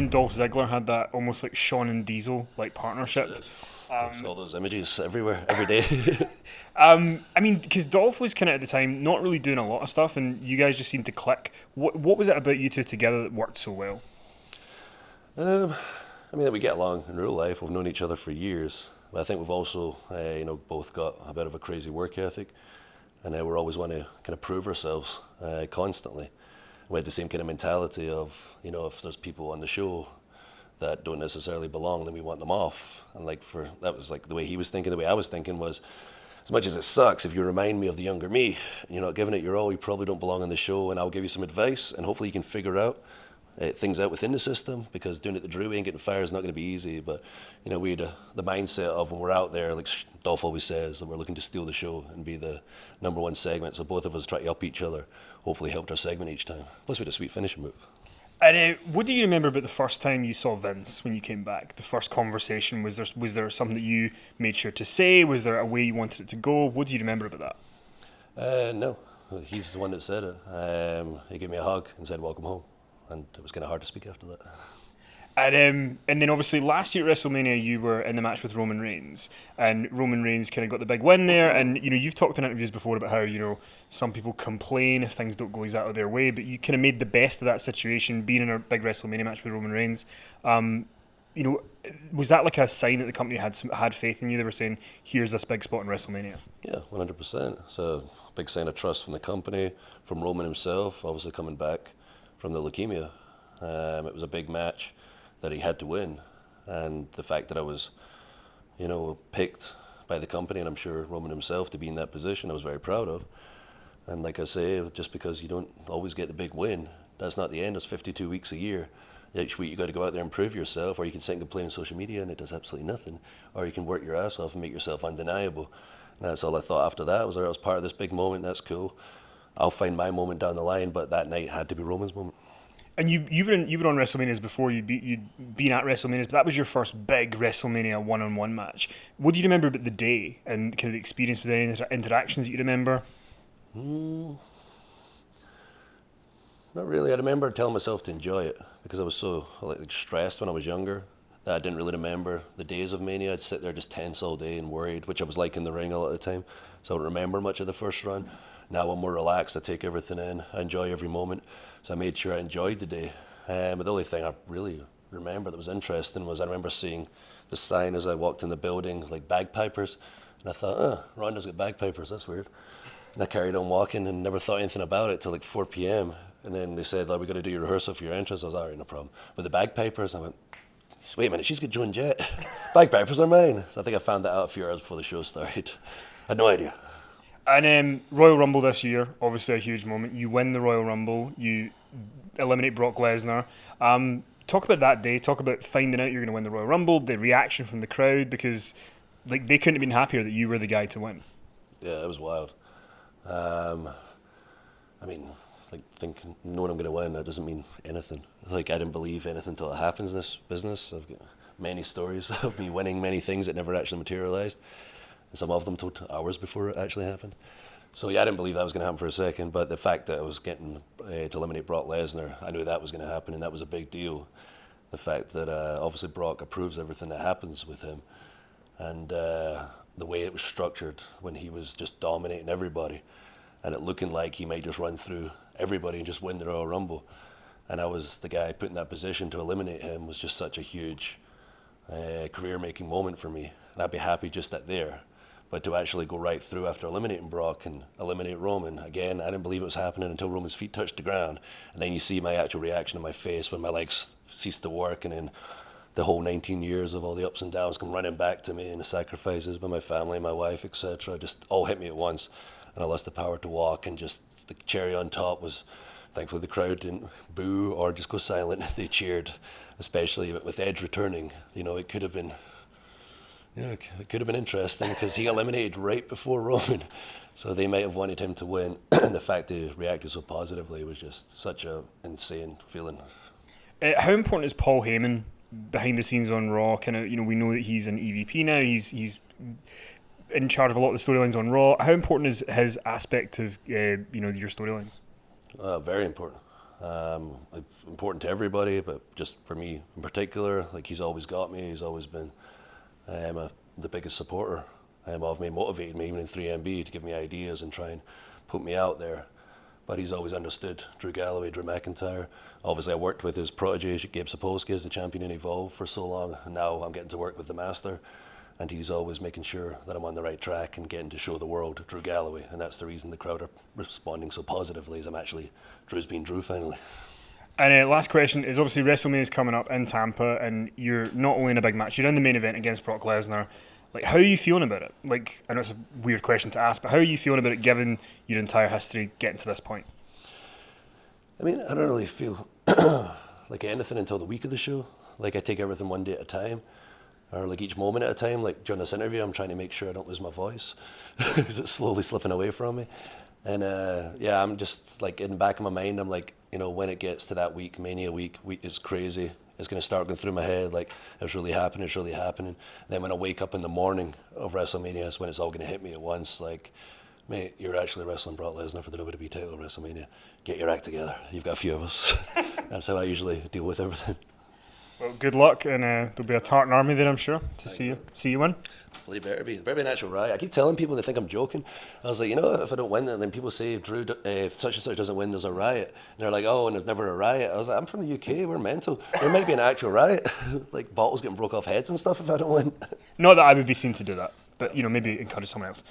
and Dolph Ziggler had that almost like Shawn and Diesel like partnership. There's all those images everywhere, every day. I mean, because Dolph was kind of at the time not really doing a lot of stuff, and you guys just seemed to click. What was it about you two together that worked so well? I mean, we get along in real life. We've known each other for years. But I think we've also, both got a bit of a crazy work ethic, and we're always want to kind of prove ourselves constantly. We had the same kind of mentality of, if there's people on the show that don't necessarily belong, then we want them off. And that was like the way he was thinking. The way I was thinking was, as much as it sucks, if you remind me of the younger me, and you're not giving it your all, you probably don't belong on the show, and I'll give you some advice, and hopefully you can figure out things out within the system, because doing it the Drew way and getting fired is not going to be easy. But we had the mindset of, when we're out there, like Dolph always says, that we're looking to steal the show and be the number one segment. So both of us try to up each other, hopefully helped our segment each time. Plus we had a sweet finishing move. And what do you remember about the first time you saw Vince when you came back? The first conversation, was there something that you made sure to say? Was there a way you wanted it to go? What do you remember about that? No, he's the one that said it. He gave me a hug and said, "Welcome home," and it was kind of hard to speak after that. And then obviously last year at WrestleMania you were in the match with Roman Reigns, and Roman Reigns kind of got the big win there. And you've talked in interviews before about how some people complain if things don't go exactly their way, but you kind of made the best of that situation, being in a big WrestleMania match with Roman Reigns. Was that like a sign that the company had faith in you? They were saying, "Here's this big spot in WrestleMania." Yeah, 100%. It's a big sign of trust from the company, from Roman himself, obviously coming back from the leukemia. It was a big match that he had to win, and the fact that I was, picked by the company, and I'm sure Roman himself, to be in that position, I was very proud of. And like I say, just because you don't always get the big win, that's not the end. It's 52 weeks a year. Each week you got to go out there and prove yourself, or you can sit and complain on social media and it does absolutely nothing, or you can work your ass off and make yourself undeniable. And that's all I thought after that. I was part of this big moment. That's cool. I'll find my moment down the line, but that night had to be Roman's moment. And you were on WrestleManias before, you'd been at WrestleManias, but that was your first big WrestleMania one-on-one match. What do you remember about the day and kind of the experience? Was there any interactions that you remember? Not really. I remember telling myself to enjoy it, because I was so stressed when I was younger that I didn't really remember the days of Mania. I'd sit there just tense all day and worried, which I was like in the ring a lot of the time, so I don't remember much of the first run. Now I'm more relaxed, I take everything in, I enjoy every moment, so I made sure I enjoyed the day. But the only thing I really remember that was interesting was I remember seeing the sign as I walked in the building, like bagpipers, and I thought, Ronda's got bagpipers, that's weird. And I carried on walking and never thought anything about it till like 4 p.m. And then they said, we got to do your rehearsal for your entrance. I was, all right, no problem. But the bagpipers, I went, wait a minute, she's got Joan Jett. Bagpipers are mine. So I think I found that out a few hours before the show started. I had no idea. And Royal Rumble this year, obviously a huge moment. You win the Royal Rumble, you eliminate Brock Lesnar. Talk about that day, talk about finding out you're going to win the Royal Rumble, the reaction from the crowd, because they couldn't have been happier that you were the guy to win. Yeah, it was wild. Thinking, knowing I'm going to win, that doesn't mean anything. I didn't believe anything until it happens in this business. I've got many stories of me winning many things that never actually materialized. And some of them took hours before it actually happened. So yeah, I didn't believe that was going to happen for a second, but the fact that I was getting to eliminate Brock Lesnar, I knew that was going to happen, and that was a big deal. The fact that obviously Brock approves everything that happens with him, and the way it was structured when he was just dominating everybody, and it looking like he might just run through everybody and just win the Royal Rumble. And I was the guy put in that position to eliminate him, was just such a huge career-making moment for me. And I'd be happy just at there. But to actually go right through after eliminating Brock and eliminate Roman, again, I didn't believe it was happening until Roman's feet touched the ground. And then you see my actual reaction on my face when my legs ceased to work, and then the whole 19 years of all the ups and downs come running back to me, and the sacrifices by my family, my wife, etc., just all hit me at once. And I lost the power to walk, and just the cherry on top was, thankfully the crowd didn't boo or just go silent. They cheered, especially with Edge returning. It could have been, it could have been interesting because he eliminated right before Roman, so they might have wanted him to win. And the fact he reacted so positively was just such a insane feeling. How important is Paul Heyman behind the scenes on Raw? We know that he's an EVP now. He's in charge of a lot of the storylines on Raw. How important is his aspect of your storylines? Very important. Like, important to everybody, but just for me in particular, like he's always got me. He's always been the biggest supporter of me, motivated me even in 3MB to give me ideas and try and put me out there. But he's always understood Drew Galloway, Drew McIntyre. Obviously, I worked with his protege, Gabe Sapolsky, as the champion in Evolve for so long, and now I'm getting to work with the Master. And he's always making sure that I'm on the right track and getting to show the world Drew Galloway. And that's the reason the crowd are responding so positively, is I'm actually Drew's being Drew finally. And last question is, obviously WrestleMania is coming up in Tampa, and you're not only in a big match, you're in the main event against Brock Lesnar. Like, how are you feeling about it? Like, I know it's a weird question to ask, but how are you feeling about it given your entire history getting to this point? I mean, I don't really feel like anything until the week of the show. Like, I take everything one day at a time, or like each moment at a time. Like during this interview, I'm trying to make sure I don't lose my voice because it's slowly slipping away from me. And yeah, I'm just like in the back of my mind, I'm like, you know, when it gets to that week, Mania week is crazy. It's going to start going through my head, like, it's really happening, it's really happening. Then when I wake up in the morning of WrestleMania, is when it's all going to hit me at once. Like, mate, you're actually wrestling Brock Lesnar for the WWE title at WrestleMania. Get your act together. You've got a few of us. That's how I usually deal with everything. Well, good luck, and there'll be a tartan army there, I'm sure, to see you win. Well, it better be an actual riot. I keep telling people, they think I'm joking. I was like, you know, if I don't win, then people say if such and such doesn't win, there's a riot. And they're like, oh, and there's never a riot. I was like, I'm from the UK, we're mental. There might be an actual riot, like bottles getting broke off heads and stuff if I don't win. Not that I would be seen to do that, but, you know, maybe encourage someone else.